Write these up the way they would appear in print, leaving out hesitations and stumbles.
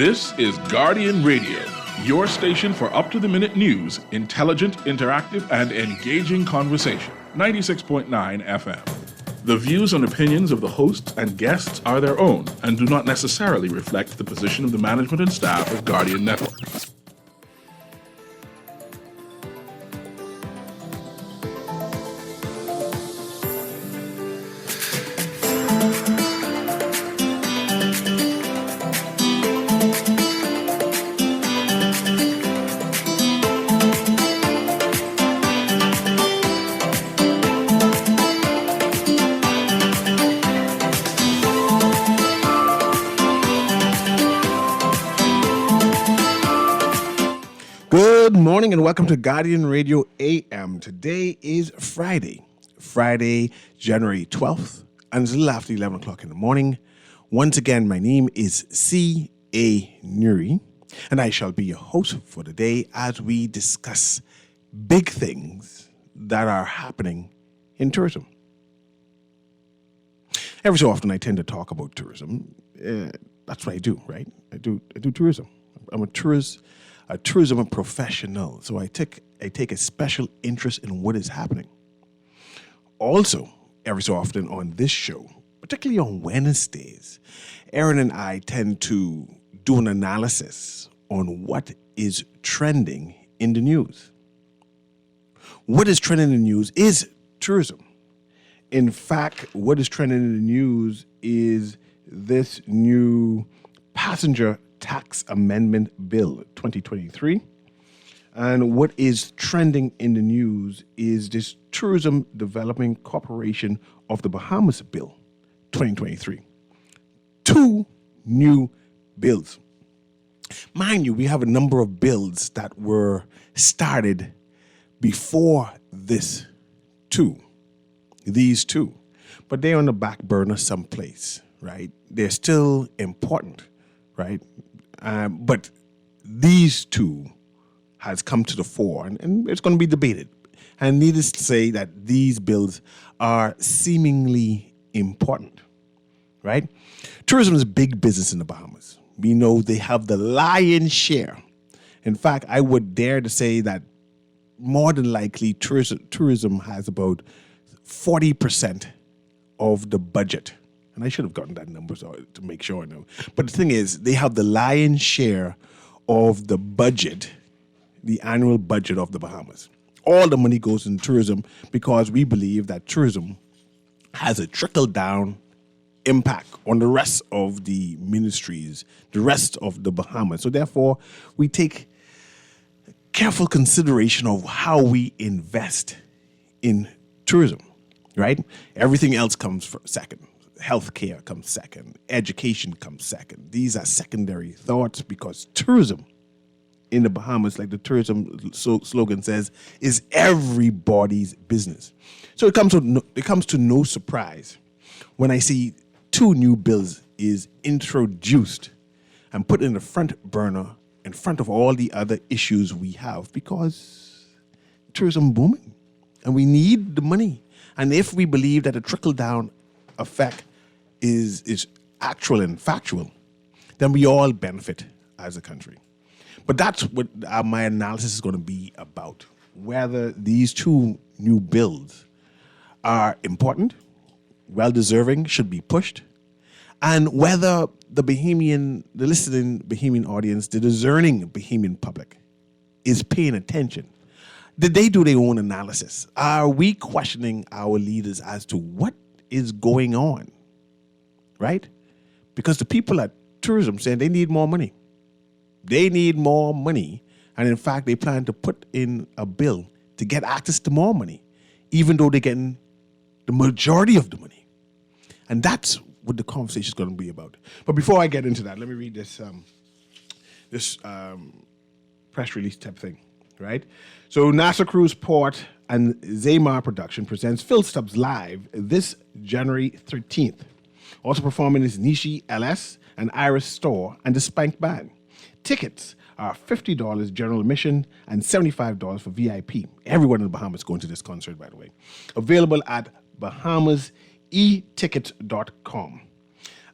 This is Guardian Radio, your station for up-to-the-minute news, intelligent, interactive, and engaging conversation. 96.9 FM. The views and opinions of the hosts and guests are their own and do not necessarily reflect the position of the management and staff of Guardian Network. Good morning and welcome to Guardian Radio AM. Today is Friday, January 12th, and it's a little after 11 o'clock in the morning. Once again, my name is C.A. Newry, and I shall be your host for the day as we discuss big things that are happening in tourism. Every so often I tend to talk about tourism. That's what I do, right? I do tourism. I'm a tourism professional, so I take a special interest in what is happening. Also, every so often on this show, particularly on Wednesdays, Aaron and I tend to do an analysis on what is trending in the news. What is trending in the news is tourism. In fact, what is trending in the news is this new passenger Tax Amendment Bill 2023. And what is trending in the news is this Tourism Development Corporation of the Bahamas Bill 2023. Two new bills. Mind you, we have a number of bills that were started before these two, but they're on the back burner someplace, right? They're still important, right? But these two has come to the fore, and it's going to be debated. And needless to say that these bills are seemingly important, right? Tourism is a big business in the Bahamas. We know they have the lion's share. In fact, I would dare to say that more than likely tourism has about 40% of the budget. And I should have gotten that number to make sure I know. But the thing is, they have the lion's share of the budget, the annual budget of the Bahamas. All the money goes in tourism because we believe that tourism has a trickle-down impact on the rest of the ministries, the rest of the Bahamas. So therefore, we take careful consideration of how we invest in tourism, right? Everything else comes second. Healthcare comes second. Education comes second. These are secondary thoughts because tourism in the Bahamas, like the tourism slogan says, is everybody's business. So it comes to no surprise when I see two new bills is introduced and put in the front burner in front of all the other issues we have because tourism booming and we need the money. And if we believe that a trickle-down effect is actual and factual, then we all benefit as a country. But that's what my analysis is going to be about, whether these two new bills are important, well-deserving, should be pushed, and whether the listening Bahamian audience, the discerning Bahamian public, is paying attention. Did they do their own analysis? Are we questioning our leaders as to what is going on? Right? Because the people at tourism saying they need more money. They need more money. And in fact, they plan to put in a bill to get access to more money, even though they're getting the majority of the money. And that's what the conversation is going to be about. But before I get into that, let me read this press release type thing, right? So Nassau Cruise Port and Zaymar Production presents Phil Stubbs Live this January 13th. Also performing is Nishi LS and Iris Store and the Spank Band. Tickets are $50 general admission and $75 for VIP. Everyone in the Bahamas going to this concert, by the way. Available at BahamasEtickets.com.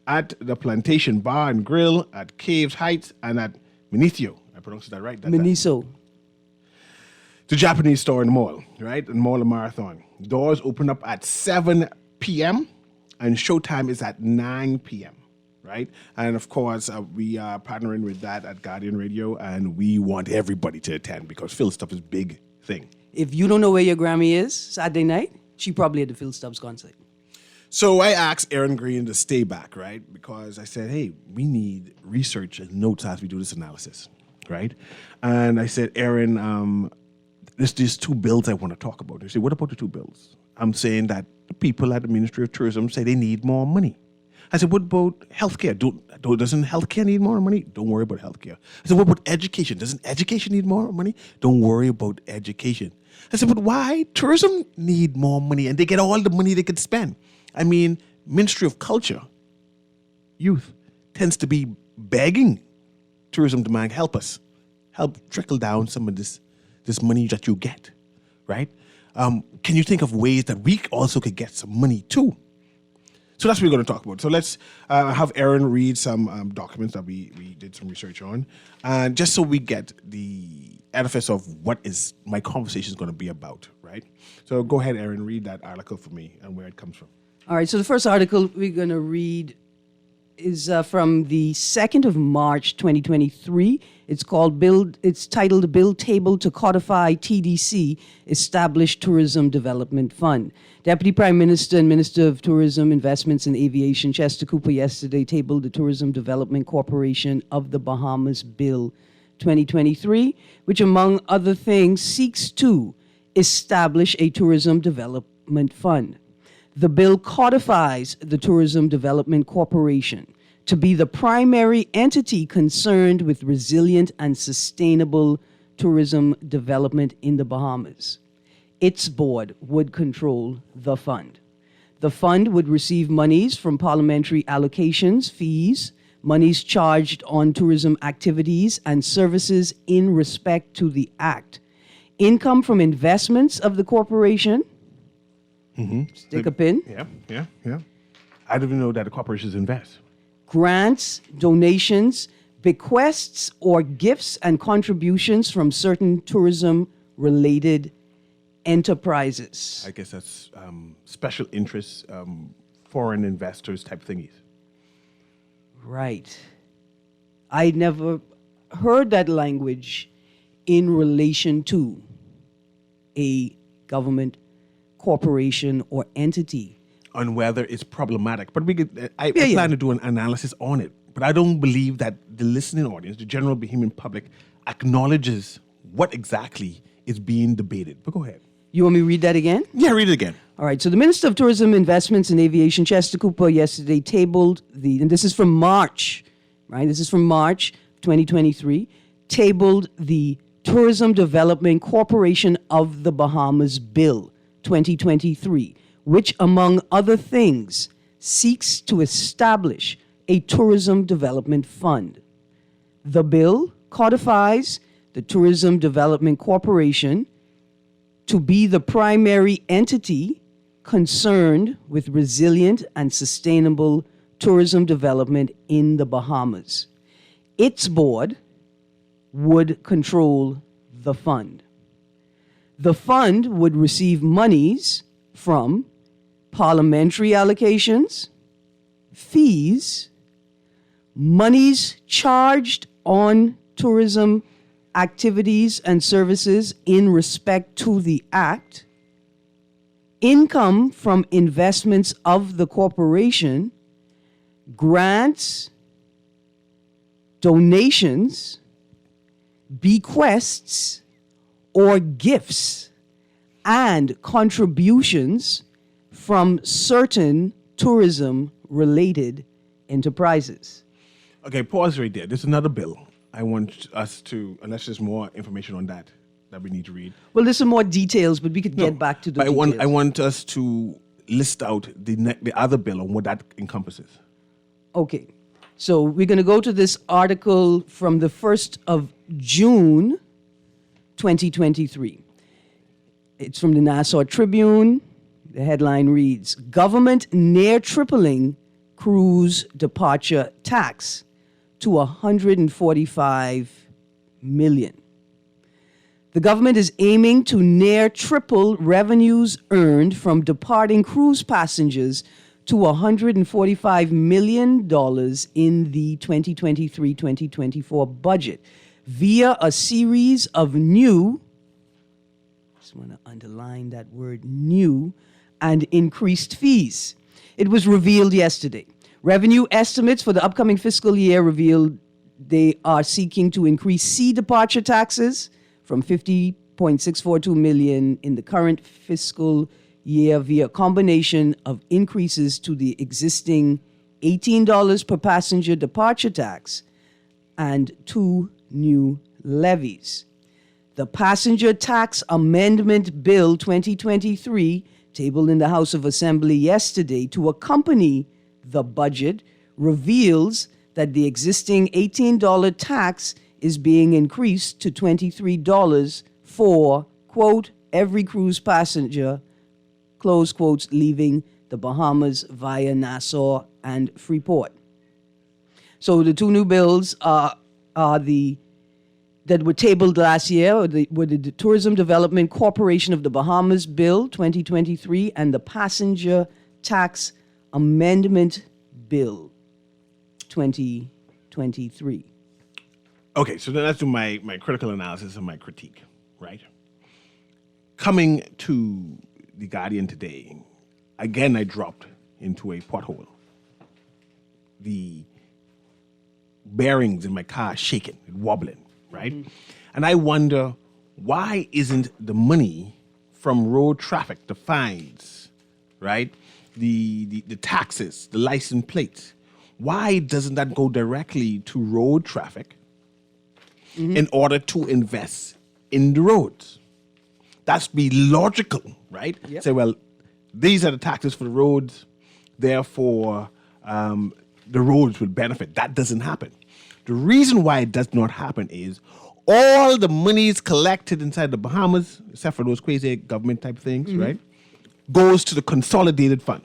at the Plantation Bar and Grill at Caves Heights and at Minicio. I pronounced that right? Miniso. The Japanese store in the mall, right? In Mall of Marathon. Doors open up at 7 p.m. and showtime is at 9 p.m., right? And of course, we are partnering with that at Guardian Radio, and we want everybody to attend because Phil Stuff is big thing. If you don't know where your Grammy is Saturday night, she probably at the Phil Stubbs concert. So I asked Aaron Green to stay back, right? Because I said, hey, we need research and notes as we do this analysis, right? And I said, Aaron, there's two bills I want to talk about. They say, what about the two bills? I'm saying that the people at the Ministry of Tourism say they need more money. I said, what about healthcare? Doesn't healthcare need more money? Don't worry about healthcare. I said, what about education? Doesn't education need more money? Don't worry about education. I said, but why? Tourism need more money and they get all the money they could spend. I mean, Ministry of Culture, youth, tends to be begging tourism demand, help us. Help trickle down some of this money that you get, right? Can you think of ways that we also could get some money too? So that's what we're going to talk about. So let's have Aaron read some documents that we did some research on, and just so we get the edifice of what is my conversation is going to be about, right? So go ahead, Aaron, read that article for me and where it comes from. All right, so the first article we're going to read is from the 2nd of March, 2023. It's titled Bill Table to Codify TDC, Established Tourism Development Fund. Deputy Prime Minister and Minister of Tourism, Investments and Aviation, Chester Cooper, yesterday tabled the Tourism Development Corporation of the Bahamas Bill 2023, which among other things seeks to establish a tourism development fund. The bill codifies the Tourism Development Corporation to be the primary entity concerned with resilient and sustainable tourism development in the Bahamas. Its board would control the fund. The fund would receive monies from parliamentary allocations, fees, monies charged on tourism activities and services in respect to the Act, income from investments of the corporation. Stick a pin. Yeah. I didn't even know that the corporations invest. Grants, donations, bequests, or gifts and contributions from certain tourism-related enterprises. I guess that's special interests, foreign investors type thingies. Right. I never heard that language in relation to a government corporation or entity. On whether it's problematic. But I plan to do an analysis on it. But I don't believe that the listening audience, the general Bahamian public, acknowledges what exactly is being debated. But go ahead. You want me to read that again? Yeah, read it again. All right. So the Minister of Tourism, Investments and Aviation, Chester Cooper, yesterday tabled and this is from March, right? This is from March 2023, tabled the Tourism Development Corporation of the Bahamas Bill 2023, which, among other things, seeks to establish a tourism development fund. The bill codifies the Tourism Development Corporation to be the primary entity concerned with resilient and sustainable tourism development in the Bahamas. Its board would control the fund. The fund would receive monies from parliamentary allocations, fees, monies charged on tourism activities and services in respect to the Act, income from investments of the corporation, grants, donations, bequests, or gifts and contributions from certain tourism-related enterprises. Okay, pause right there. There's another bill. I want us to, unless there's more information on that we need to read. Well, there's some more details, but we could get back to the details. I want us to list out the other bill and what that encompasses. Okay. So we're going to go to this article from the 1st of June, 2023. It's from the Nassau Tribune. The headline reads, Government near tripling cruise departure tax to $145 million. The government is aiming to near triple revenues earned from departing cruise passengers to $145 million in the 2023-2024 budget via a series of new, just want to underline that word, new, and increased fees. It was revealed yesterday. Revenue estimates for the upcoming fiscal year revealed they are seeking to increase sea departure taxes from $50.642 million in the current fiscal year via a combination of increases to the existing $18 per passenger departure tax and 2 new levies. The Passenger Tax Amendment Bill 2023, tabled in the House of Assembly yesterday to accompany the budget, reveals that the existing $18 tax is being increased to $23 for, quote, every cruise passenger, close quotes, leaving the Bahamas via Nassau and Freeport. So the 2 new bills are that were tabled last year were the Tourism Development Corporation of the Bahamas Bill 2023 and the Passenger Tax Amendment Bill 2023. Okay, so then let's do my critical analysis and my critique, right? Coming to The Guardian today, again, I dropped into a pothole. The bearings in my car shaking, wobbling, right? Mm-hmm. And I wonder, why isn't the money from road traffic, the fines, right? The taxes, the license plates, why doesn't that go directly to road traffic in order to invest in the roads? That's be logical, right? Yep. Say, well, these are the taxes for the roads, therefore the roads will benefit. That doesn't happen. The reason why it does not happen is all the monies collected inside the Bahamas, except for those crazy government type things, right, goes to the consolidated fund.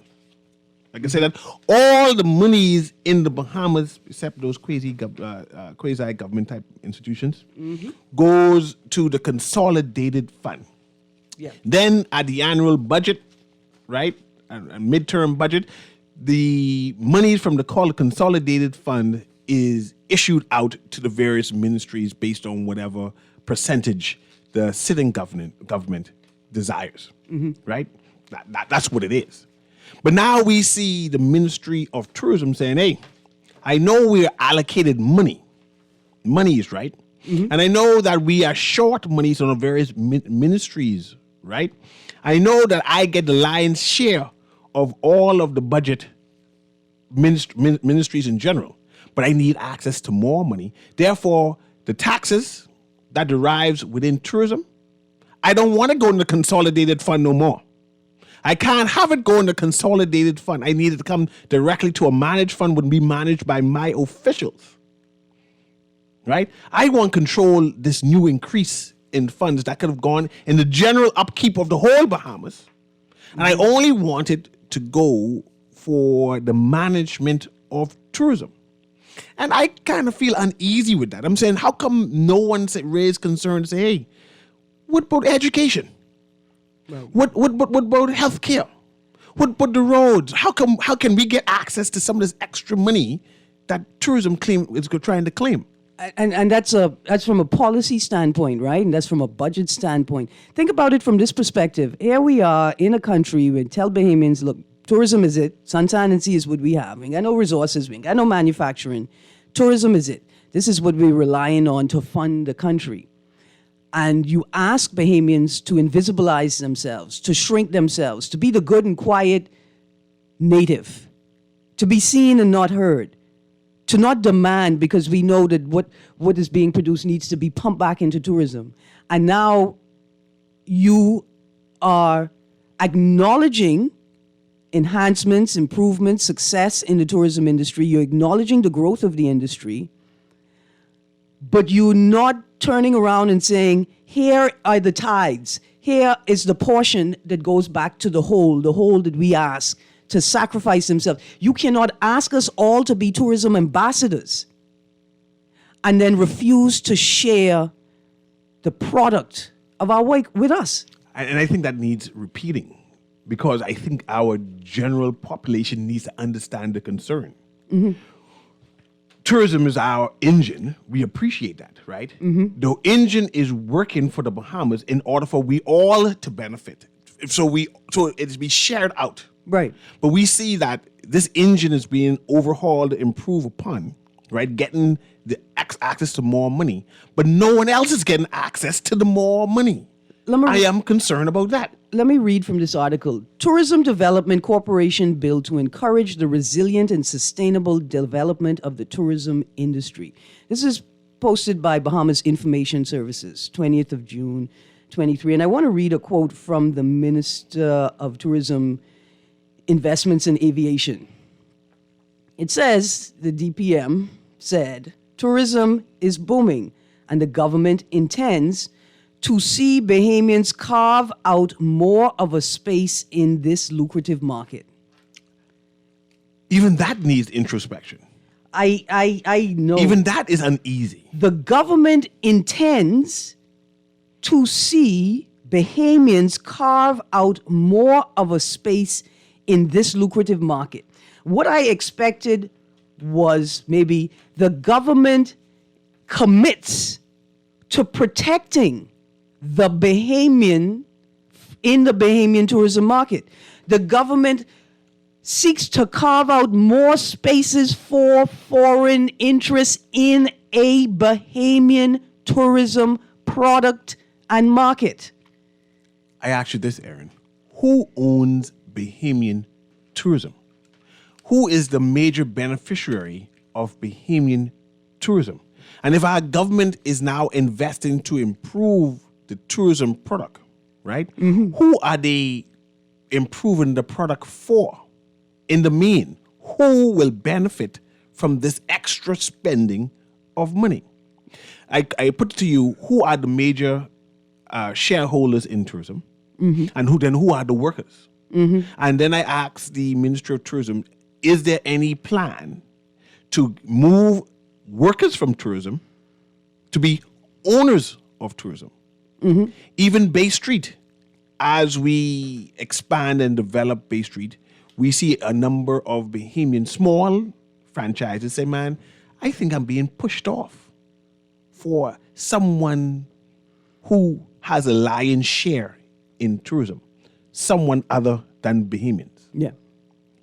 Like I said, that all the monies in the Bahamas, except those quasi government type institutions, goes to the consolidated fund. Yeah. Then at the annual budget, right, and midterm budget, the money from the consolidated fund is issued out to the various ministries based on whatever percentage the sitting government desires, right? That's what it is. But now we see the Ministry of Tourism saying, hey, I know we're allocated monies, right? And I know that we are short monies on the various ministries, right? I know that I get the lion's share of all of the budget ministries in general, but I need access to more money. Therefore, the taxes that derives within tourism, I don't want to go in the consolidated fund no more. I can't have it go in the consolidated fund. I need it to come directly to a managed fund, would be managed by my officials, right? I want control this new increase in funds that could have gone in the general upkeep of the whole Bahamas. And I only want it to go for the management of tourism. And I kind of feel uneasy with that. I'm saying, how come no one raised concern to say, hey, what about education? What about healthcare? What about the roads? How can we get access to some of this extra money that tourism is trying to claim? And that's from a policy standpoint, right? And that's from a budget standpoint. Think about it from this perspective. Here we are in a country where tell Bahamians, look, tourism is it. Sunshine and sea is what we have. We got no resources. We got no manufacturing. Tourism is it. This is what we're relying on to fund the country. And you ask Bahamians to invisibilize themselves, to shrink themselves, to be the good and quiet native, to be seen and not heard, to not demand because we know that what is being produced needs to be pumped back into tourism. And now you are acknowledging enhancements, improvements, success in the tourism industry. You're acknowledging the growth of the industry, but you're not turning around and saying, here are the tides. Here is the portion that goes back to the whole that we ask to sacrifice themselves. You cannot ask us all to be tourism ambassadors and then refuse to share the product of our work with us. And I think that needs repeating, because I think our general population needs to understand the concern. Tourism is our engine. We appreciate that, right? The engine is working for the Bahamas in order for we all to benefit. So it's be shared out. Right. But we see that this engine is being overhauled, improved upon, right? Getting the access to more money, but no one else is getting access to the more money. I am concerned about that. Let me read from this article. Tourism Development Corporation bill to encourage the resilient and sustainable development of the tourism industry. This is posted by Bahamas Information Services, 20th of June, 23. And I want to read a quote from the Minister of Tourism, Investments and Aviation. It says, the DPM said, tourism is booming and the government intends to see Bahamians carve out more of a space in this lucrative market. Even that needs introspection. I know. Even that is uneasy. The government intends to see Bahamians carve out more of a space in this lucrative market. What I expected was maybe the government commits to protecting the Bahamian in the Bahamian tourism market. The government seeks to carve out more spaces for foreign interests in a Bahamian tourism product and market. I ask you this, Aaron. Who owns Bahamian tourism? Who is the major beneficiary of Bahamian tourism? And if our government is now investing to improve the tourism product, right? Who are they improving the product for? In the main, who will benefit from this extra spending of money? I put it to you, who are the major shareholders in tourism? And who are the workers? And then I asked the Ministry of Tourism, is there any plan to move workers from tourism to be owners of tourism? Even Bay Street, as we expand and develop Bay Street, we see a number of Bahamian small franchises say, man, I think I'm being pushed off for someone who has a lion's share in tourism, someone other than Bahamians. Yeah.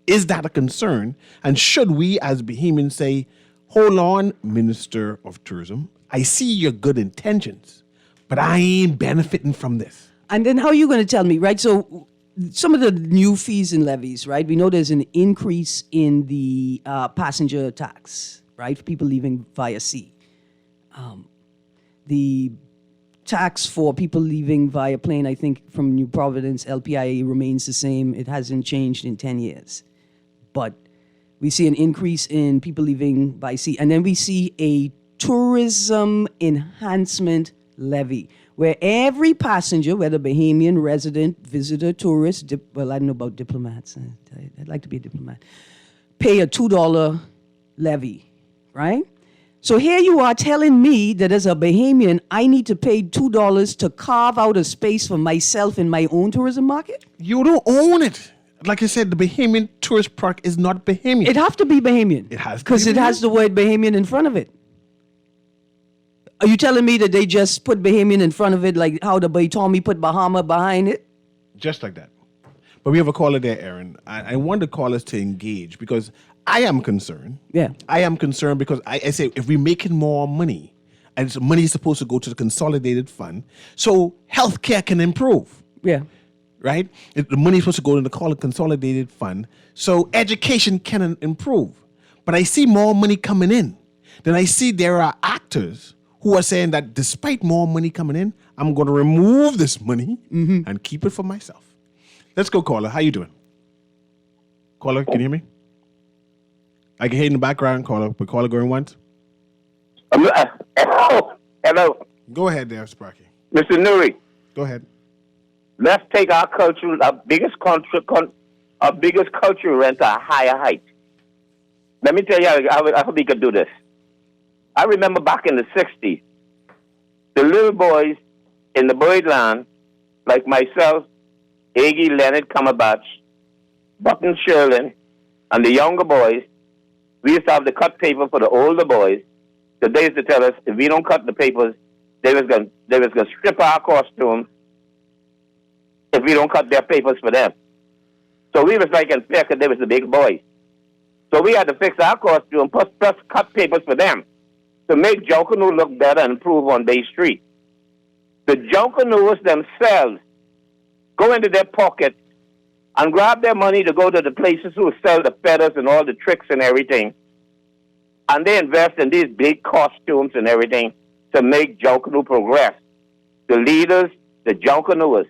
Is that a concern? And should we as Bahamians say, hold on, Minister of Tourism, I see your good intentions, but I ain't benefiting from this. And then how are you going to tell me, right? So some of the new fees and levies, right? We know there's an increase in the passenger tax, right? For people leaving via sea. The tax for people leaving via plane, I think from New Providence, LPIA remains the same. It hasn't changed in 10 years. But we see an increase in people leaving by sea. And then we see a tourism enhancement levy, where every passenger, whether Bahamian, resident, visitor, tourist, well, I don't know about diplomats. I'd like to be a diplomat. Pay a $2 levy, right? So here you are telling me that as a Bahamian, I need to pay $2 to carve out a space for myself in my own tourism market? You don't own it. Like I said, the Bahamian tourist product is not Bahamian. It have to be Bahamian. It has to because be it has the word Bahamian in front of it. Are you telling me that they just put Bahamian in front of it like how the Baitomi put Bahama behind it? Just like that. But we have a caller there, Aaron. I want the callers to engage because I am concerned. Yeah. I am concerned because I say if we're making more money, and so money is supposed to go to the consolidated fund, so healthcare can improve. Yeah. Right? The money is supposed to go to the consolidated fund, so education can improve. But I see more money coming in. Then I see there are actors who are saying that despite more money coming in, I'm going to remove this money and keep it for myself. Let's go, caller. How you doing? Caller, can you hear me? I can hear in the background, caller, but caller going once. Hello. Go ahead there, Sparky. Mr. Newry. Go ahead. Let's take our culture, our biggest our biggest culture went to a higher height. Let me tell you how we could do this. I remember back in the 60s, the little boys in the Birdland, like myself, Aggie, Leonard, Cumberbatch, Button Sherlin, and the younger boys, we used to have to cut paper for the older boys. So they used to tell us, if we don't cut the papers, they was gonna strip our costumes if we don't cut their papers for them. So we was like in fear because they was the big boys. So we had to fix our costume plus cut papers for them to make Junkanoo look better and improve on Bay Street. The Junkanoos themselves go into their pockets and grab their money to go to the places who sell the feathers and all the tricks and everything. And they invest in these big costumes and everything to make Junkanoo progress. The leaders, the Junkanoos.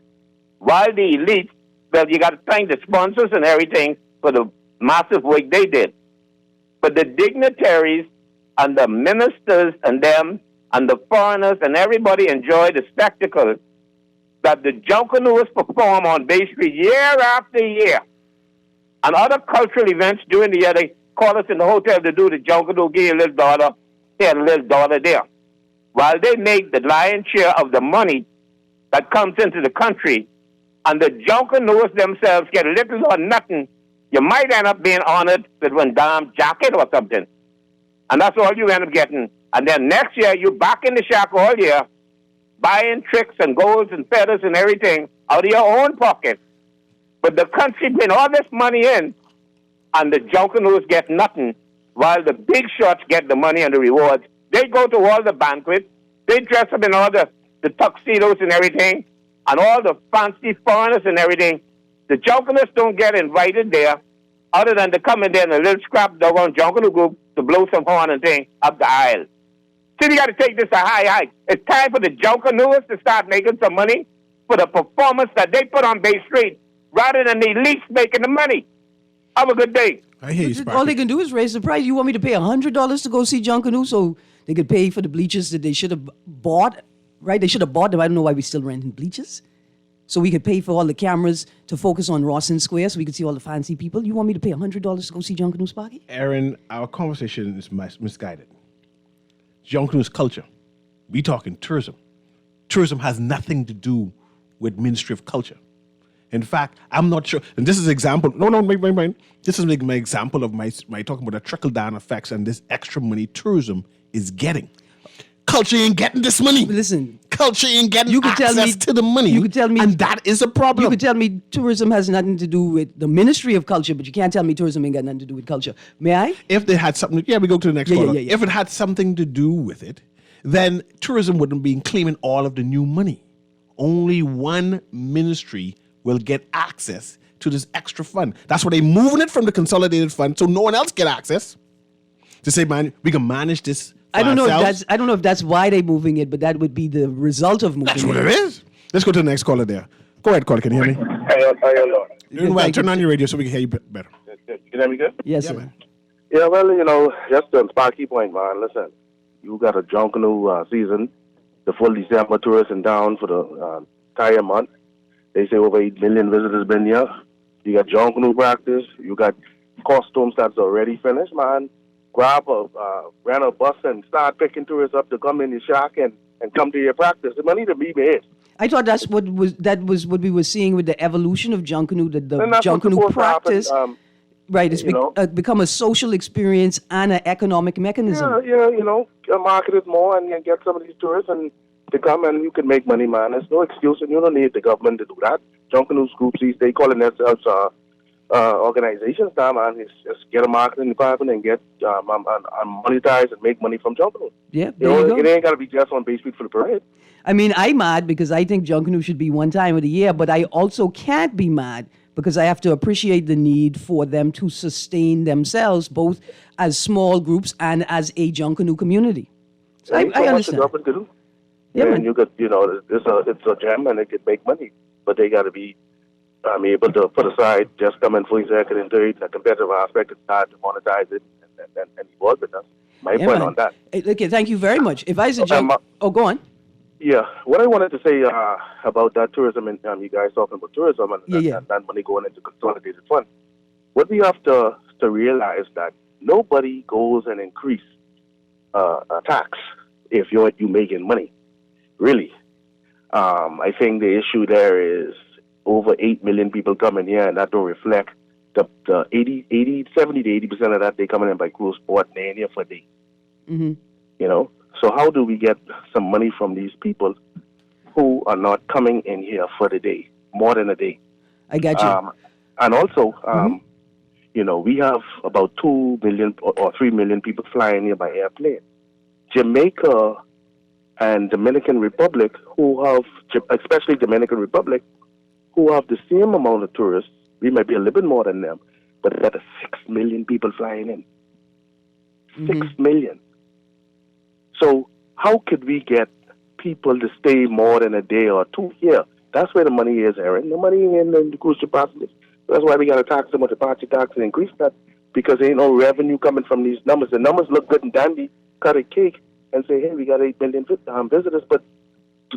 While the elites, well, you got to thank the sponsors and everything for the massive work they did. But the dignitaries and the ministers and them and the foreigners and everybody enjoy the spectacle that the Junkanoos perform on Bay Street year after year. And other cultural events during the year, they call us in the hotel to do the Junkanoo, give you a little dollar here and a little dollar there. While they make the lion's share of the money that comes into the country, and the Junkanoos themselves get little or nothing, you might end up being honored with one damn jacket or something. And that's all you end up getting. And then next year, you back in the shack all year, buying tricks and golds and feathers and everything out of your own pocket. But the country bring all this money in, and the Junkanoos get nothing, while the big shots get the money and the rewards. They go to all the banquets. They dress up in all the tuxedos and everything, and all the fancy foreigners and everything. The Junkanoos don't get invited there, other than to come in there in a little scrap doggone Junkanoo group to blow some horn and thing up the aisle. See, we got to take this a high height. It's time for the Junkanoos to start making some money for the performance that they put on Bay Street, rather than the elites making the money. Have a good day. I hear you, Sparky. All they can do is raise the price. You want me to pay $100 to go see Junkanoo so they could pay for the bleachers that they should have bought, right? They should have bought them. I don't know why we're still renting bleachers. So we could pay for all the cameras to focus on Rawson Square so we could see all the fancy people. You want me to pay $100 to go see Junkanoo, Sparky? Aaron, our conversation is misguided. Junkanoo's culture. We talking tourism. Tourism has nothing to do with Ministry of Culture. In fact, I'm not sure, and this is an example. Wait. This is my example of my talking about the trickle-down effects and this extra money tourism is getting. Culture ain't getting this money. Listen. Culture ain't getting You could tell access me- to the money. you could tell me- and that is a problem. You could tell me tourism has nothing to do with the Ministry of Culture, but you can't tell me tourism ain't got nothing to do with culture. May I? If they had something, we go to the next Yeah, caller. yeah. If it had something to do with it, then tourism wouldn't be claiming all of the new money. Only one ministry will get access to this extra fund. That's why they're moving it from the consolidated fund so no one else get access. To say, man, we can manage this. I don't know ourselves. if that's why they're moving it, but that would be the result of moving That's it. what it is. Let's go to the next caller there. Go ahead, caller. Can you hear me? Hello. Doing well. thank Turn you. on your radio so we can hear you better. Can you hear me good? Yes, Yeah, sir. man. Yeah, well, just on Sparky point, man, listen, you got a Junkanoo season, the full December tourists in town for the entire month. They say over 8 million visitors been here. You got Junkanoo practice. You got costumes that's already finished, man. Rent a bus and start picking tourists up to come in your shack and come to your practice. The money to be made. I thought that was what we were seeing with the evolution of Junkanoo, that the And that's what's Junkanoo supposed to happen, practice, right? It's become a social experience and an economic mechanism. Market it more and get some of these tourists and to come and you can make money, man. There's no excuse and you don't need the government to do that. Junkanoo groups, they calling themselves organizations now, man. It's just get a marketing department and get monetize and make money from Junkanoo. Yeah, there you go. It ain't got to be just on Bay Street for the parade. I mean, I'm mad because I think Junkanoo should be one time of the year, but I also can't be mad because I have to appreciate the need for them to sustain themselves, both as small groups and as a Junkanoo community. So I Ain't so much understand. the government can do. Yeah, and man. you could, it's a gem and it could make money, but they got to be able to put aside just coming fully second and third, the competitive aspect, it's hard to monetize it and work with us. My Yeah, point man. on that. Okay, thank you very much. If I was a Okay, go on. Yeah, what I wanted to say about that tourism, and you guys talking about tourism and, Yeah, yeah. and that money going into consolidated fund. What we have to realize that nobody goes and increase a tax if you making money. Really, I think the issue there is over 8 million people coming here, and that don't reflect the 70 to 80% of that they coming in by cruise port and they're in here for days. Mm-hmm. You know, so how do we get some money from these people who are not coming in here for the day, more than a day? I got you. And also, you know, we have about 2 million or 3 million people flying here by airplane. Jamaica and Dominican Republic, who have, especially Dominican Republic, who have the same amount of tourists, we might be a little bit more than them, but that is 6 million people flying in. 6 million. So how could we get people to stay more than a day or two here? That's where the money is, Aaron. The money in the cruise ship passengers. That's why we got to tax them with the departure tax and increase that, because there ain't no revenue coming from these numbers. The numbers look good and dandy, cut a cake and say, hey, we got 8 million visitors, but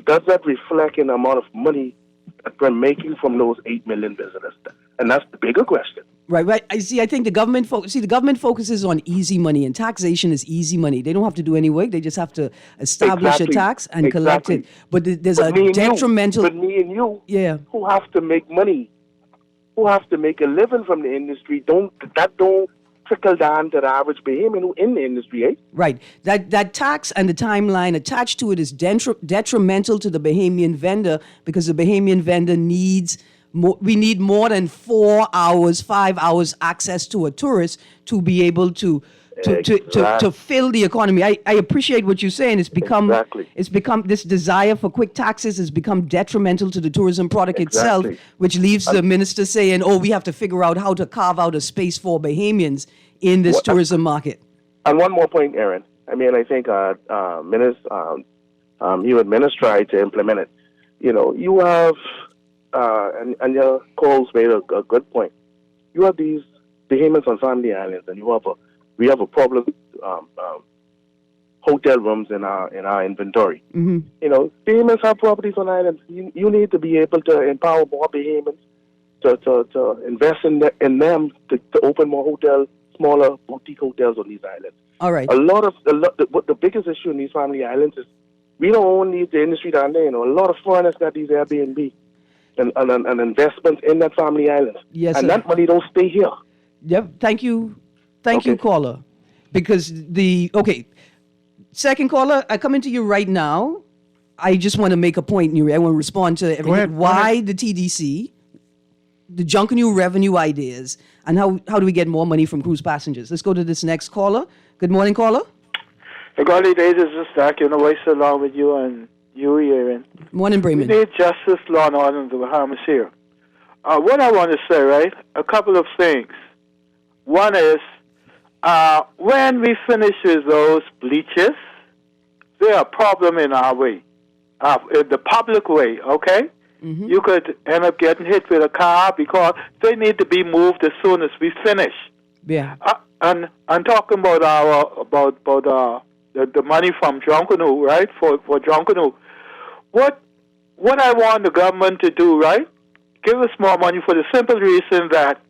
does that reflect in the amount of money that we're making from those 8 million visitors? And that's the bigger question. Right. I see. I think the government the government focuses on easy money, and taxation is easy money. They don't have to do any work. They just have to establish a tax and collect it. But there's a detrimental. But me and you, Yeah. who have to make money, who have to make a living from the industry, don't trickle down to the average Bahamian who in the industry, eh? Right. That tax and the timeline attached to it is detrimental to the Bahamian vendor, because the Bahamian vendor needs more. We need more than 4 hours, 5 hours access to a tourist to be able to fill the economy. I appreciate what you're saying. It's become this desire for quick taxes has become detrimental to the tourism product itself, which leaves the minister saying, "Oh, we have to figure out how to carve out a space for Bahamians in this tourism market." And one more point, Aaron. I mean, I think you and Minister tried to implement it. You know, you have and your calls made a good point. You have these Bahamians on family islands, and we have a problem hotel rooms in our inventory. Mm-hmm. You know, Bahamians have properties on islands. You need to be able to empower more Bahamians to invest in them to open more smaller boutique hotels on these islands. All right. The biggest issue in these family islands is we don't own the industry down there. You know, a lot of foreigners got these Airbnb and investments in that family island. Yes, and sir. that money don't stay here. Yep. Thank you, caller. Because second caller, I come into you right now. I just want to make a point, Newry. I want to respond to everything. ahead, Why the TDC, the Junkanoo revenue ideas, and how do we get more money from cruise passengers? Let's go to this next caller. Good morning, caller. Hey, Golly days is just back in the voice along with you and Newry, Aaron. Morning, We Bremen. need justice, law, and order in the Bahamas here. What I want to say, right? A couple of things. One is, when we finish with those bleachers, they're a problem in our way, in the public way, okay? Mm-hmm. You could end up getting hit with a car because they need to be moved as soon as we finish. Yeah. And talking about the money from Junkanoo, right? For Junkanoo, what I want the government to do, right? Give us more money for the simple reason that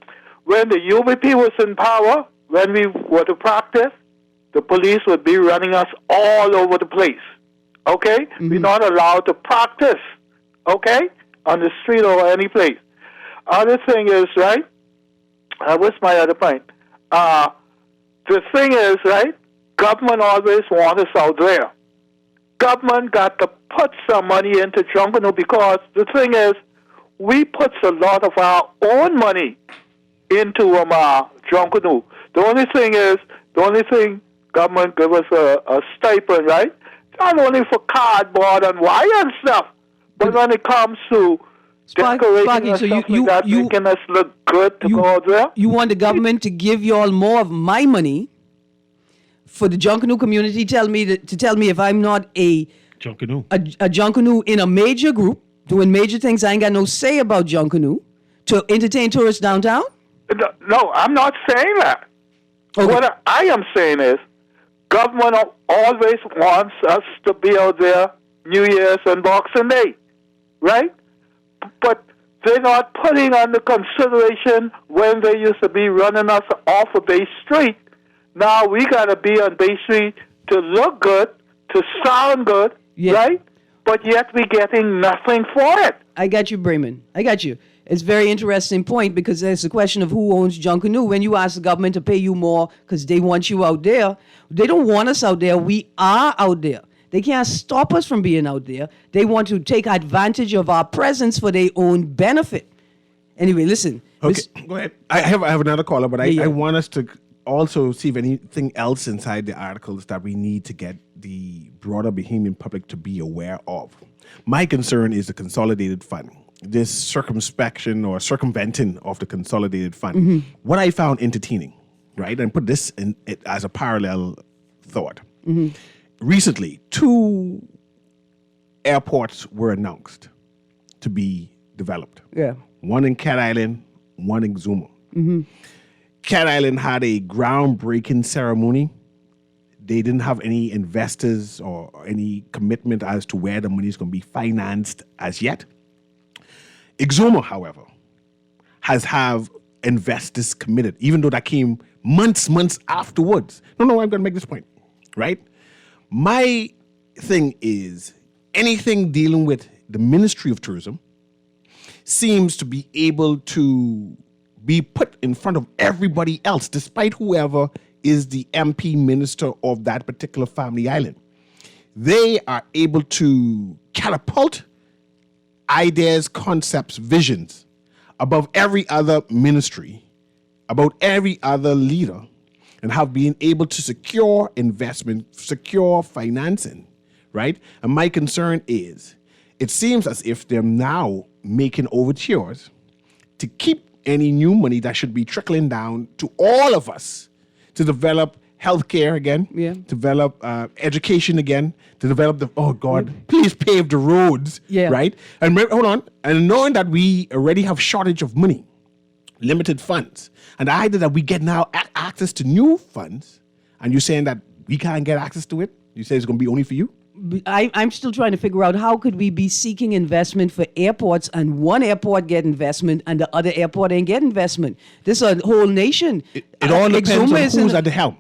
when the UBP was in power, when we were to practice, the police would be running us all over the place. Okay? Mm-hmm. We're not allowed to practice. Okay? On the street or any place. Other thing is, right? What's my other point? The thing is, right? Government always wants us out there. Government got to put some money into Junkanoo, because the thing is, we put a lot of our own money into Junkanoo. The only thing government give us a stipend, right? Not only for cardboard and wire and stuff, but when it comes to decorating Sparky, and so stuff like that, making us look good to go out there. You want the government to give you all more of my money for the Junkanoo community? Tell me if I'm not a Junkanoo in a major group doing major things. I ain't got no say about Junkanoo to entertain tourists downtown? No, I'm not saying that. Okay. What I am saying is, government always wants us to be out there New Year's and Boxing Day, right? But they're not putting under consideration when they used to be running us off of Bay Street. Now we got to be on Bay Street to look good, to sound good, right? But yet we're getting nothing for it. I got you, Bremen. I got you. It's a very interesting point because there's a question of who owns Junkanoo. When you ask the government to pay you more because they want you out there, they don't want us out there. We are out there. They can't stop us from being out there. They want to take advantage of our presence for their own benefit. Anyway, listen. Okay, go ahead. I have another caller, but Yeah. I want us to also see if anything else inside the articles that we need to get the broader Bahamian public to be aware of. My concern is the consolidated fund, this circumspection or circumventing of the consolidated fund. What I found entertaining, right, and put this in it as a parallel thought. Recently, 2 airports were announced to be developed. Yeah. One in Cat Island, one in Exuma. Cat Island had a groundbreaking ceremony. They didn't have any investors or any commitment as to where the money is going to be financed as yet. Exuma, however, has have investors committed, even though that came months afterwards. No, I'm going to make this point, right? My thing is anything dealing with the Ministry of Tourism seems to be able to be put in front of everybody else, despite whoever is the MP minister of that particular family island. They are able to catapult ideas, concepts, visions above every other ministry, about every other leader, and have been able to secure investment, secure financing, right? And my concern is, it seems as if they're now making overtures to keep any new money that should be trickling down to all of us to develop healthcare again, develop education again, to develop please pave the roads, right? And hold on, and knowing that we already have shortage of money, limited funds, and the idea that we get now access to new funds, and you're saying that we can't get access to it, you say it's going to be only for you? I'm still trying to figure out how could we be seeking investment for airports and one airport get investment and the other airport ain't get investment. This is a whole nation. It all depends Exuma on who's at the helm.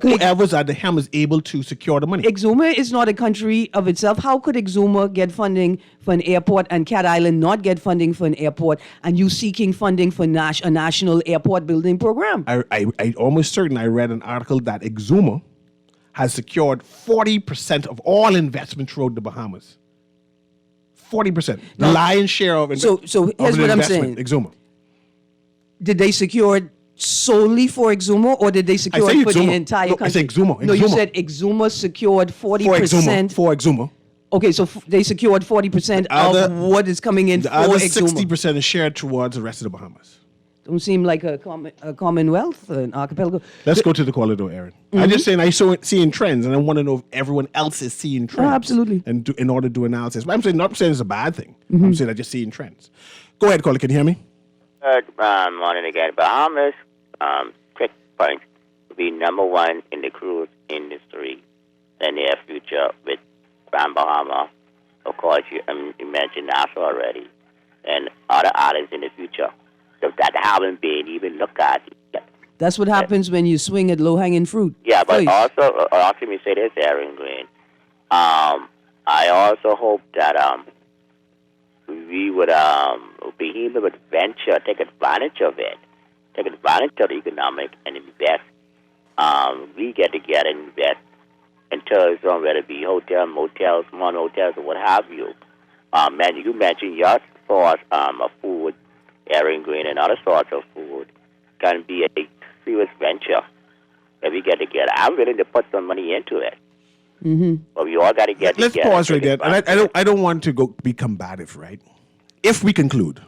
Whoever's at the helm is able to secure the money. Exuma is not a country of itself. How could Exuma get funding for an airport and Cat Island not get funding for an airport, and you seeking funding for a national airport building program? I almost certain I read an article that Exuma has secured 40% of all investment throughout the Bahamas. 40%. The lion's share of investment. So here's what I'm saying. Exuma. Did they secure it solely for Exuma, or did they secure it for the entire country? I say Exuma. No, you said Exuma secured 40%. For Exuma. Okay, so they secured 40% of what is coming in for Exuma. The other 60% is shared towards the rest of the Bahamas. Don't seem like a commonwealth, an archipelago. Let's go to the caller, though, Aaron. I'm just saying seeing trends, and I want to know if everyone else is seeing trends. Absolutely. And in order to do analysis. But I'm not saying it's a bad thing. I'm saying I'm just seeing trends. Go ahead, caller. Can you hear me? Good morning again. Bahamas, quick point, will be number 1 in the cruise industry in the near future with Grand Bahama. Of course, you mentioned Nassau already, and other islands in the future. So that haven't been even looked at yet. That's what happens when you swing at low-hanging fruit. Yeah, but also let me say this, Aaron Green. I also hope that we would be able to venture, take advantage of it, take advantage of the economic and invest. We get together and invest in tourism, whether it be hotels, motels, small hotels, or what have you. You mentioned your source of food, Aaron Green, and other sorts of food can be a serious venture if we get together. I'm willing to put some money into it. But we all got to get together. Let's pause right there. And I don't want to be combative, right? If we conclude,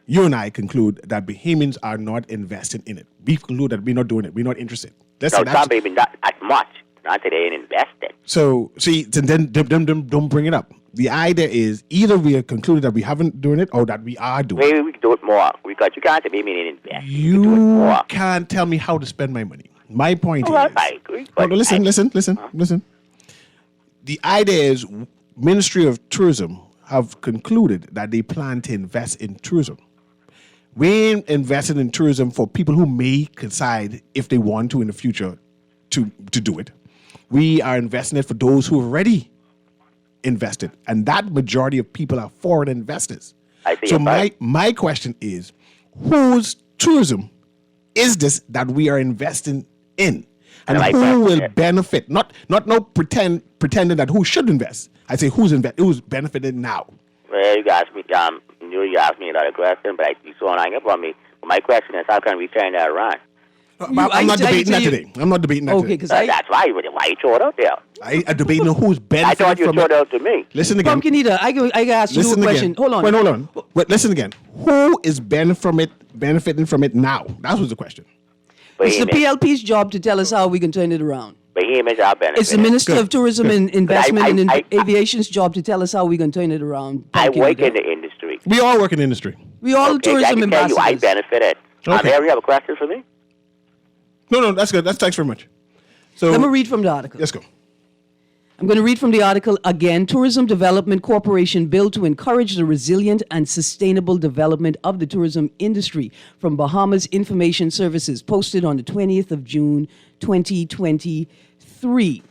you and I conclude that Bahamians are not investing in it, we conclude that we're not doing it, we're not interested. Some people not as much, not that they ain't invested. So, see, then don't bring it up. The idea is either we have concluded that we haven't doing it or that we are doing it. Maybe we can do it more because you can't be me invest. You can't tell me how to spend my money. My point is... I agree. Listen. The idea is Ministry of Tourism have concluded that they plan to invest in tourism. We invested in tourism for people who may decide if they want to in the future to do it. We are investing it for those who have already invested, and that majority of people are foreign investors. I see So your point. my question is, whose tourism is this that we are investing in, and my who question will is- benefit? Not no pretending that who should invest. I say who's benefited now. Well, you asked me, you asked me another question, but you saw hang up on me. My question is, how can we turn that around? I'm not debating that today. I'm not debating that Okay, today. because That's why you throw it out there. I'm debating who's I benefiting thought you from threw it it. out to me. Listen again. Pumpkin Eater, I can ask you a Listen question. again. Hold on. Wait, hold on. Wait, listen again. Who is benefiting from it now? That was the question. It's the Behemoth. PLP's job to tell us how we can turn it around. Behemoths are benefiting. It's the Minister of Tourism and Investment and I- Aviation's job to tell us how we can turn it around. I Pumpkin work Eater. in the industry. We all work in the industry. We all Okay, I tourism can tell you, I ambassadors. benefited. Okay. Harry, you have a question for me? No, that's good. Thanks very much. So Let me read from the article. let's go. I'm going to read from the article again. Tourism Development Corporation bill to encourage the resilient and sustainable development of the tourism industry from Bahamas Information Services, posted on the 20th of June, 2023.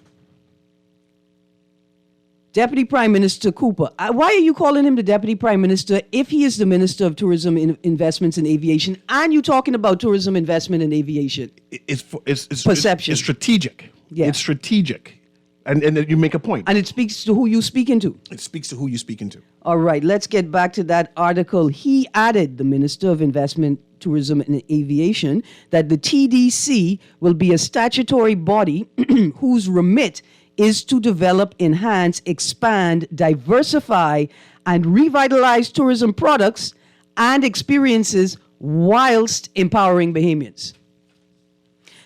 Deputy Prime Minister Cooper. Why are you calling him the Deputy Prime Minister if he is the Minister of Tourism, Investments and Aviation, and you're talking about tourism investment and aviation? It's Perception. It's strategic. Yeah. It's strategic, and you make a point. And it speaks to who you're speaking to. It speaks to who you're speaking to. All right, let's get back to that article. He added, the Minister of Investment, Tourism and Aviation, that the TDC will be a statutory body whose remit is to develop, enhance, expand, diversify, and revitalize tourism products and experiences whilst empowering Bahamians.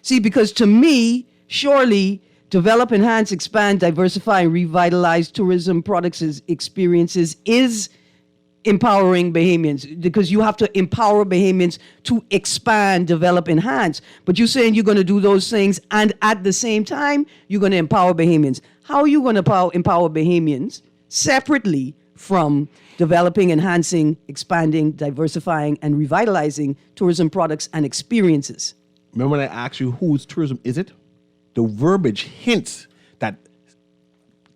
See, because to me, surely develop, enhance, expand, diversify, and revitalize tourism products and experiences is empowering Bahamians, because you have to empower Bahamians to expand, develop, enhance. But you're saying you're going to do those things, and at the same time, you're going to empower Bahamians. How are you going to empower Bahamians separately from developing, enhancing, expanding, diversifying, and revitalizing tourism products and experiences? Remember when I asked you whose tourism is it? The verbiage hints that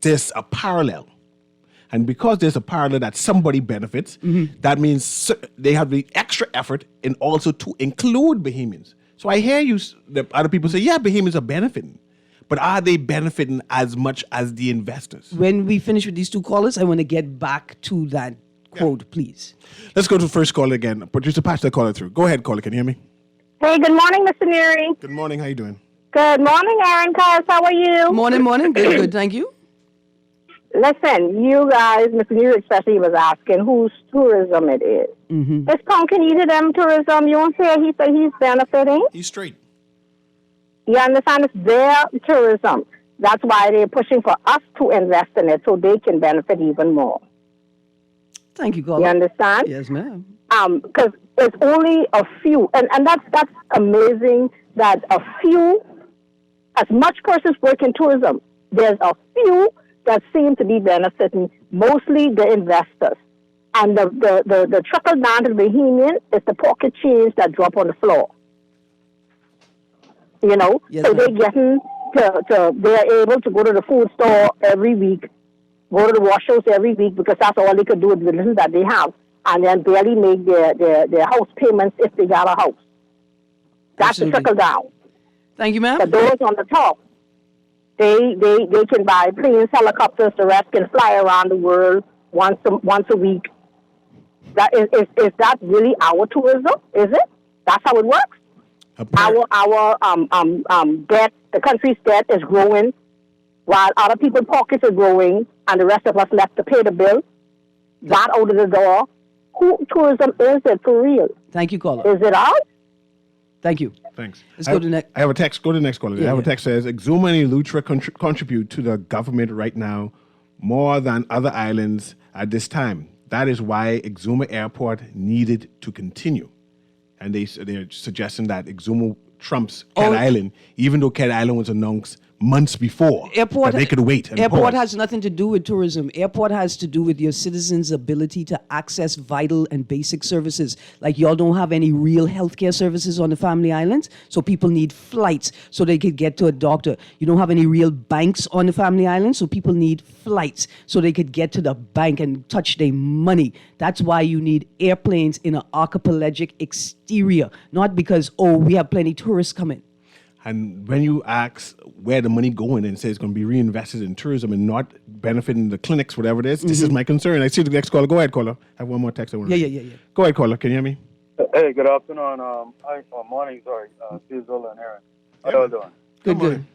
there's a parallel. And because there's a parallel that somebody benefits, that means they have the extra effort in also to include Bahamians. So I hear the other people say, yeah, Bahamians are benefiting. But are they benefiting as much as the investors? When we finish with these two callers, I want to get back to that quote, please. Let's go to the first caller again. Producer, patch that caller through. Go ahead, caller. Can you hear me? Hey, good morning, Mr. Newry. Good morning. How you doing? Good morning, Aaron Cars. How are you? Morning. Good, thank you. Listen, you guys, Mr. Newry especially, was asking whose tourism it is. Mm-hmm. It's Pumpkin Eater them tourism. You won't say he said he's benefiting. He's straight. You understand? It's their tourism. That's why they're pushing for us to invest in it so they can benefit even more. Thank you, caller. You understand? Yes, ma'am. Because it's only a few, and that's amazing that a few, as much persons work in tourism, there's a few that seem to be benefiting, mostly the investors. And the trickle down to the Bahamian is the pocket change that drop on the floor. You know, Yes, so ma'am. they're able to go to the food store every week, go to the wash house every week, because that's all they could do with the little that they have, and then barely make their house payments if they got a house. That's Absolutely. the trickle down. Thank you, ma'am. But those on the top, they can buy planes, helicopters, the rest can fly around the world once a week. That is that really our tourism? Is it? That's how it works? Our debt, the country's debt is growing, while other people's pockets are growing, and the rest of us left to pay the bill. That out of the door. Who tourism is it for real? Thank you, caller. Is it ours? Thank you. Thanks. Let's go to next. I have a text. Go to the next caller. I have a text says, Exuma and Lutra contribute to the government right now more than other islands at this time. That is why Exuma Airport needed to continue. And they're suggesting that Exuma trumps Cat Island, even though Cat Island was announced months before. Airport, that they could wait. And airport pause. has nothing to do with tourism. Airport has to do with your citizens' ability to access vital and basic services. Like y'all don't have any real healthcare services on the Family Islands, so people need flights so they could get to a doctor. You don't have any real banks on the Family Islands, so people need flights so they could get to the bank and touch their money. That's why you need airplanes in an archipelagic exterior, not because, oh, we have plenty tourists coming. And when you ask where the money going and say it's going to be reinvested in tourism and not benefiting the clinics, whatever it is, this is my concern. I see the next caller. Go ahead, caller. I have one more text I want to read. Yeah. Go ahead, caller. Can you hear me? Hey, good afternoon. Morning, sorry. Cecil and Aaron. How y'all doing? Good.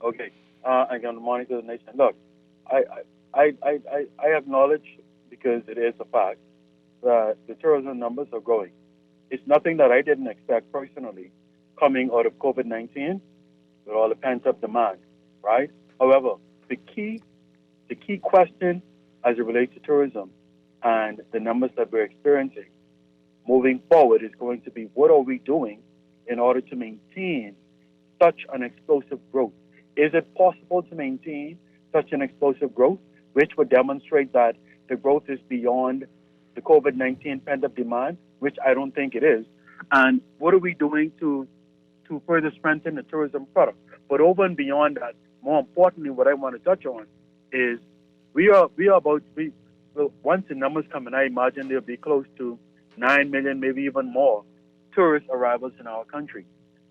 Okay. And good morning to the nation. Look, I acknowledge, because it is a fact, that the tourism numbers are growing. It's nothing that I didn't expect personally coming out of COVID-19 with all the pent-up demand, right? However, the key question as it relates to tourism and the numbers that we're experiencing moving forward is going to be, what are we doing in order to maintain such an explosive growth? Is it possible to maintain such an explosive growth, which would demonstrate that the growth is beyond the COVID-19 pent-up demand, which I don't think it is? And what are we doing to further strengthen the tourism product? But over and beyond that, more importantly, what I want to touch on is well, once the numbers come in, I imagine there'll be close to 9 million, maybe even more tourist arrivals in our country.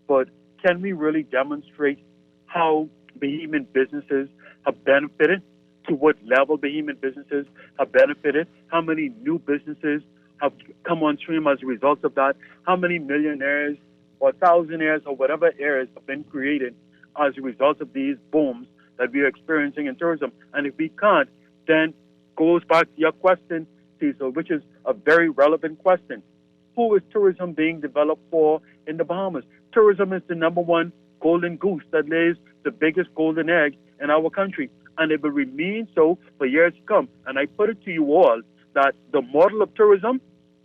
But can we really demonstrate how behemoth businesses have benefited, to what level behemoth businesses have benefited, how many new businesses have come on stream as a result of that, how many millionaires or thousandaires or whatever heirs have been created as a result of these booms that we are experiencing in tourism? And if we can't, then goes back to your question, Cecil, which is a very relevant question. Who is tourism being developed for in the Bahamas? Tourism is the number one golden goose that lays the biggest golden egg in our country, and it will remain so for years to come. And I put it to you all that the model of tourism,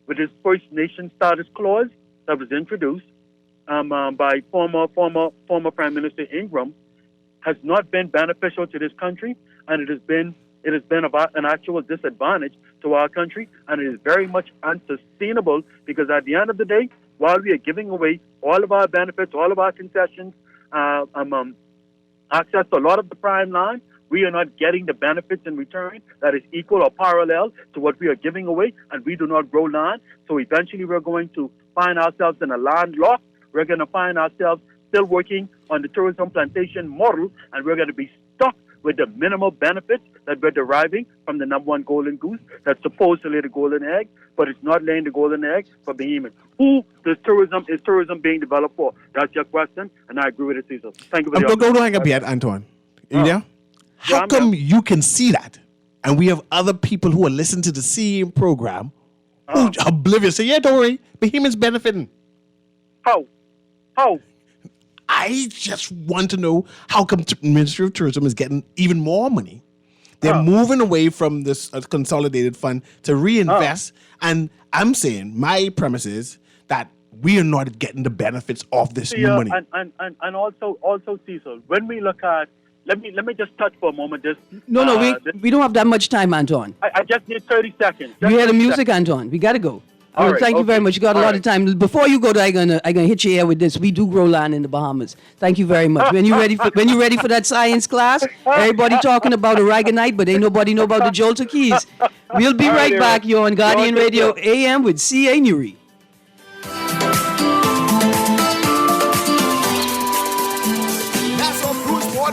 with its First Nation status clause that was introduced by former Prime Minister Ingram, has not been beneficial to this country, and it has been about an actual disadvantage to our country, and it is very much unsustainable, because at the end of the day, while we are giving away all of our benefits, all of our concessions, access to a lot of the prime land, we are not getting the benefits in return that is equal or parallel to what we are giving away, and we do not grow land. So eventually we're going to find ourselves in a landlocked. We're going to find ourselves still working on the tourism plantation model, and we're going to be stuck with the minimal benefits that we're deriving from the number one golden goose that's supposed to lay the golden egg, but it's not laying the golden egg for behemoth. Who is tourism being developed for? That's your question, and I agree with it, Cecil. Thank you for the Go hang up yet, Antoine. You there? How come you can see that, and we have other people who are listening to the same program who are oblivious? Say, yeah, don't worry, behemoth's benefiting. How? I just want to know how come Ministry of Tourism is getting even more money. They're moving away from this consolidated fund to reinvest. And I'm saying my premise is that we are not getting the benefits of this new money. And also, Cecil, when we look at, let me just touch for a moment. We don't have that much time, Antoine. I just need 30 seconds. We hear the music, Antoine. We got to go. Thank you very much. You got a lot of time. Before you go, I'm gonna hit your ear with this. We do grow land in the Bahamas. Thank you very much. When you ready for that science class, everybody talking about aragonite, but ain't nobody know about the jolter keys. We'll be right back. You're on Guardian Radio AM with C.A. Newry.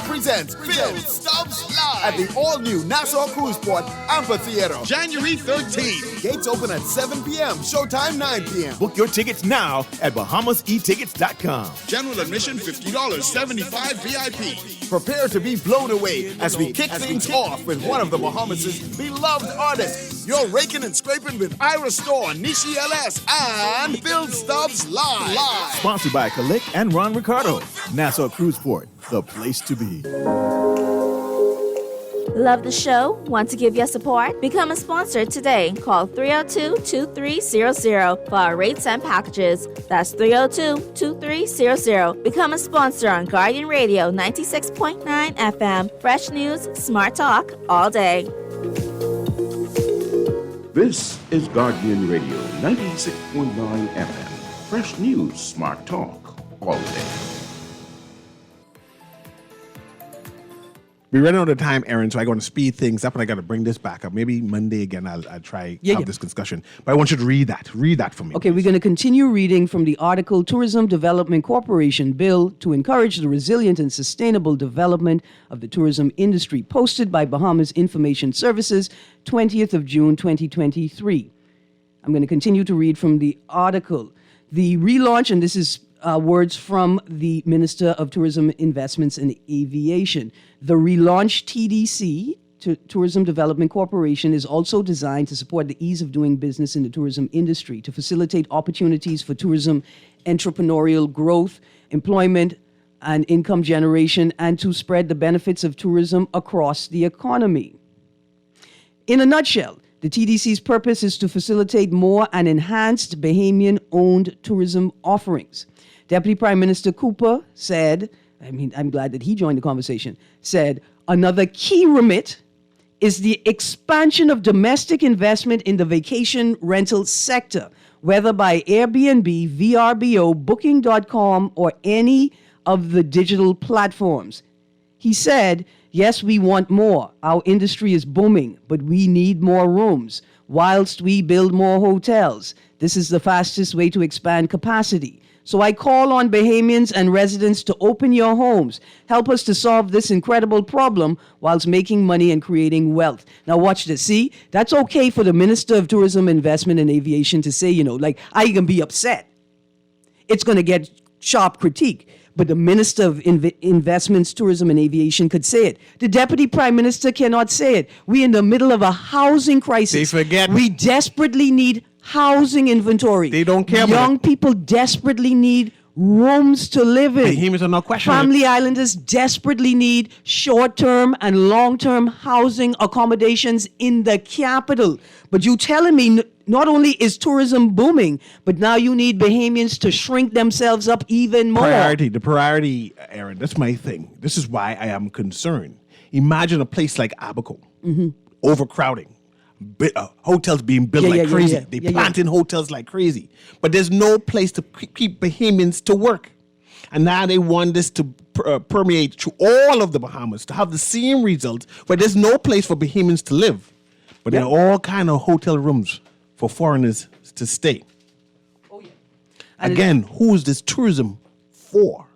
Presents Phil Stubbs Live at the all-new Nassau Cruise Port Amphitheater, January 13th. Gates open at 7 p.m., showtime 9 p.m. Book your tickets now at BahamasEtickets.com. General admission $50, 75 VIP. Prepare to be blown away as we kick things off with one of the Bahamas' beloved artists. You're raking and scraping with Ira Storr, Nishi LS, and Phil Stubbs Live. Sponsored by Kalik and Ron Ricardo. Nassau Cruise Port, the place to be. Love the show? Want to give your support? Become a sponsor today. Call 302-2300 for our rates and packages. That's 302-2300. Become a sponsor on Guardian Radio 96.9 FM. Fresh news, smart talk, all day. This is Guardian Radio 96.9 FM. Fresh news, smart talk, all day. We're running out of time, Aaron, so I'm going to speed things up, and I got to bring this back up. Maybe Monday again, I'll try have this discussion. But I want you to read that. Read that for me. Okay, we're going to continue reading from the article Tourism Development Corporation Bill to Encourage the Resilient and Sustainable Development of the Tourism Industry, posted by Bahamas Information Services, 20th of June, 2023. I'm going to continue to read from the article. The relaunch, and this is words from the Minister of Tourism Investments and Aviation. The relaunched TDC, Tourism Development Corporation, is also designed to support the ease of doing business in the tourism industry, to facilitate opportunities for tourism entrepreneurial growth, employment, and income generation, and to spread the benefits of tourism across the economy. In a nutshell, the TDC's purpose is to facilitate more and enhanced Bahamian-owned tourism offerings. Deputy Prime Minister Cooper said, I'm glad that he joined the conversation, said, another key remit is the expansion of domestic investment in the vacation rental sector, whether by Airbnb, VRBO, Booking.com, or any of the digital platforms. He said, yes, we want more. Our industry is booming, but we need more rooms. Whilst we build more hotels, this is the fastest way to expand capacity. So I call on Bahamians and residents to open your homes. Help us to solve this incredible problem whilst making money and creating wealth. Now watch this. See, that's okay for the Minister of Tourism, Investment and Aviation to say, I can be upset. It's going to get sharp critique. But the Minister of Investments, Tourism and Aviation could say it. The Deputy Prime Minister cannot say it. We're in the middle of a housing crisis. They forget. We desperately need housing inventory. They don't care. Young people desperately need rooms to live in. Bahamians are not questioning. Family Islanders desperately need short-term and long-term housing accommodations in the capital. But you telling me not only is tourism booming, but now you need Bahamians to shrink themselves up even more. The priority, Aaron, that's my thing. This is why I am concerned. Imagine a place like Abaco, overcrowding. Hotels being built like crazy. They planting hotels like crazy. But there's no place to keep Bahamians to work. And now they want this to permeate through all of the Bahamas, to have the same result where there's no place for Bahamians to live. But there are all kind of hotel rooms for foreigners to stay. Oh, yeah. Again, who is this tourism for?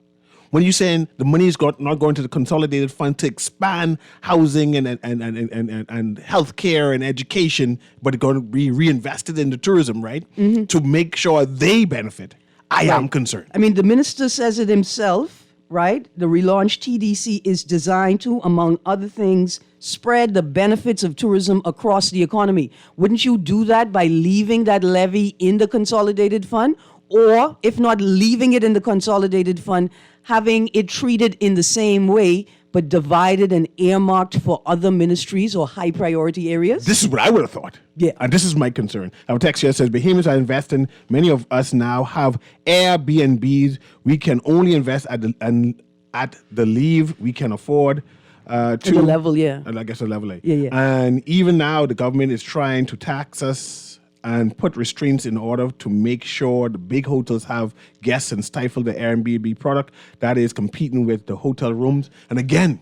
When you're saying the money is not going to the consolidated fund to expand housing and healthcare and education, but it's going to be reinvested into tourism, right? Mm-hmm. To make sure they benefit. I am concerned. I mean, the minister says it himself, right? The relaunched TDC is designed to, among other things, spread the benefits of tourism across the economy. Wouldn't you do that by leaving that levy in the consolidated fund? Or, if not leaving it in the consolidated fund, having it treated in the same way, but divided and earmarked for other ministries or high priority areas? This is what I would have thought. Yeah. And this is my concern. Our text here says, Bahamians are investing. Many of us now have Airbnbs. We can only invest at the leave we can afford. To the level, yeah. I guess the level A. Yeah. And even now, the government is trying to tax us and put restraints in order to make sure the big hotels have guests and stifle the Airbnb product that is competing with the hotel rooms. And again,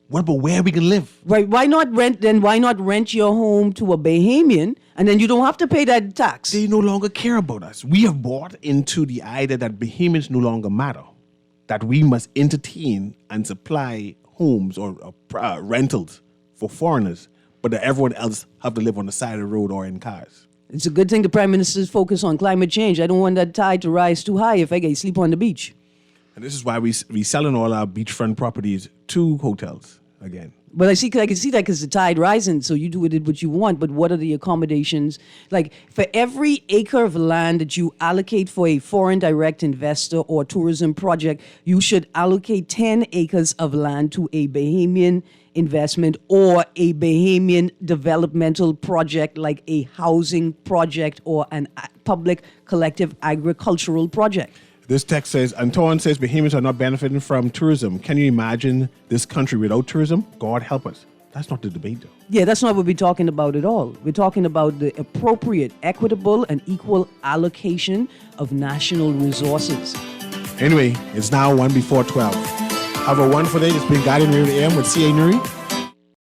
what about where we can live? Right. Why not rent your home to a Bahamian and then you don't have to pay that tax? They no longer care about us. We have bought into the idea that Bahamians no longer matter, that we must entertain and supply homes or rentals for foreigners, but that everyone else have to live on the side of the road or in cars. It's a good thing the Prime Minister's focus on climate change. I don't want that tide to rise too high if I get sleep on the beach. And this is why we selling all our beachfront properties to hotels again. But I can see that because the tide rising, so you do with it what you want. But what are the accommodations? Like, for every acre of land that you allocate for a foreign direct investor or tourism project, you should allocate 10 acres of land to a Bahamian investment or a Bahamian developmental project like a housing project or an public collective agricultural project. This text says, Antoine says Bahamians are not benefiting from tourism. Can you imagine this country without tourism? God help us. That's not the debate, though. Yeah, that's not what we're talking about at all. We're talking about the appropriate, equitable, and equal allocation of national resources. Anyway, it's now 1 before 12. Have a wonderful day. It's been Guardian Radio AM with C.A. Newry.